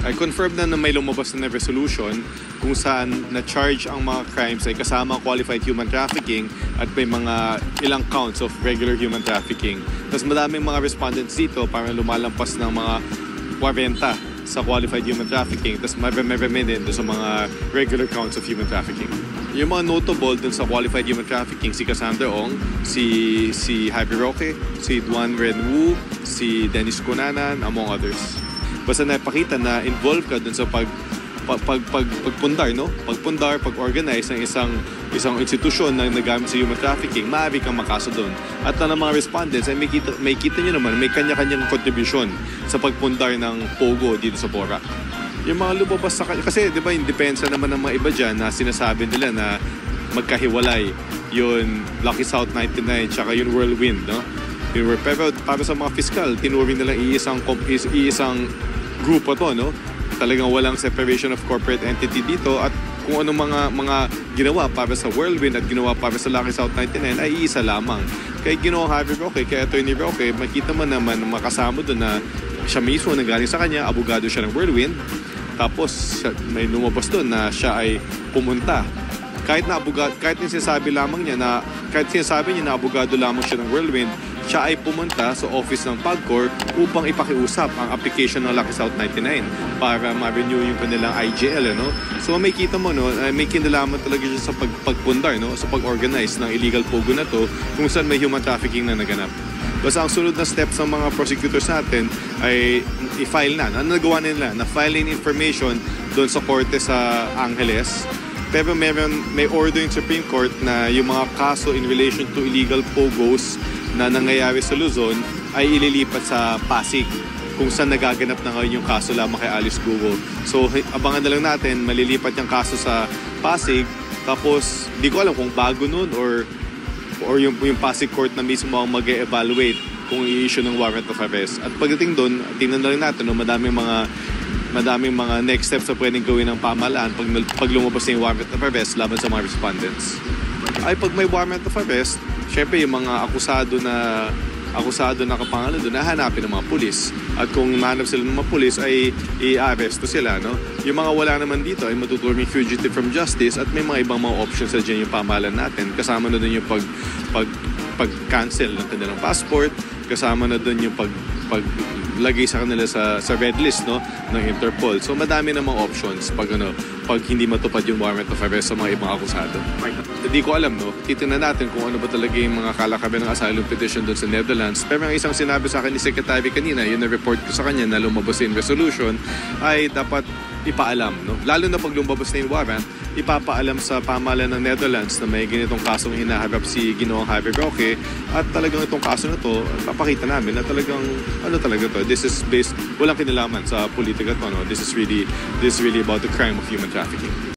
ay confirmed na may lumabas na resolution kung saan na-charge ang mga crimes ay kasama qualified human trafficking at may mga ilang counts of regular human trafficking. Tapos madaming mga respondents dito parang lumalampas ng mga 40 sa qualified human trafficking, tapos may din sa mga regular counts of human trafficking. Yung mga notable dun sa qualified human trafficking, si Cassandra Ong, si Javi Roque, si Duan Ren Wu, si Dennis Cunanan, among others. Basta napakita na involved ka dun sa pagpundar, no? Pagpundar, pag-organize ng isang institusyon na nagamit sa human trafficking, maaari kang makaso doon. At ang mga respondents ay may kita nyo naman, may kanya-kanyang kontribusyon sa pagpundar ng Pogo dito sa Porac. Yung mga lumabas sa kasi di ba yung depensa naman ng mga iba dyan na sinasabi nila na magkahiwalay yung Lucky South 99 tsaka yung Whirlwind, no? Pero para sa mga fiscal, tinuring nilang iisang grupo to, no? Talagang walang separation of corporate entity dito at kung anong mga ginawa para sa Whirlwind at ginawa para sa Lucky South 99 ay iisa lamang. Kaya ginawa Javi Roque, kay Attorney Roque, makita man naman makasama doon na siya mismo nanggaling sa kanya, abogado siya ng Whirlwind. Tapos may lumabas doon na siya ay pumunta. Kahit yung sinasabi niya na abogado lamang siya ng Whirlwind, siya ay pumunta sa office ng PAGCOR upang ipakiusap ang application ng Lucky South 99 para ma-renew yung kanilang IGL, no? So may kita mo, no, may kinalaman talaga siya sa pagpundar, no, sa pag-organize ng illegal pogo na to kung saan may human trafficking na naganap. Basta ang sunod na steps ng mga prosecutors natin ay i-file na. Ano nagawa nila? Na-file in information doon sa korte sa Angeles. Pero may order yung Supreme Court na yung mga kaso in relation to illegal pogos na nangyayari sa Luzon ay ililipat sa Pasig kung saan nagaganap na ngayon yung kaso lamang kay Alice Guo. So abangan na lang natin, malilipat yung kaso sa Pasig, tapos di ko alam kung bago nun or yung Pasig Court na mismo ang mag-evaluate kung i-issue ng warrant of arrest. At pagdating doon, tingnan na lang natin, no, madaming mga next steps na pwedeng gawin ng pamahalaan pag lumabas na yung warrant of arrest laban sa mga respondents. Ay pag may warrant of arrest, syempre yung mga akusado na kapangalan doon, nahanapin ng mga pulis. At kung mahanap sila ng mga pulis, ay i-arresto sila, no? Yung mga wala naman dito ay matuturing fugitive from justice at may mga ibang mga options sa dyan yung pamahalan natin. Kasama na doon yung pag-cancel ng kanilang passport, kasama na doon yung paglagay sa kanila sa red list, no, ng Interpol. So madami namang options pag hindi matupad yung warrant of arrest sa mga ibang akusado. Hindi ko alam, no. Titingnan natin kung ano ba talaga yung mga kalakaban ng asylum petition doon sa Netherlands. Pero ang isang sinabi sa akin ni Secretary kanina, yun na report ko sa kanya na lumabas yung resolution, ay dapat ipaalam, no. Lalo na pag lumabas na yung warrant, ipapaalam sa pamahalaan ng Netherlands na may ganitong kasong hinaharap si Ginoong Javi Roque at talagang itong kaso na to, papakita namin na talagang talaga to. This is walang kinalaman sa politika to, no. This is really about the crime of human trafficking.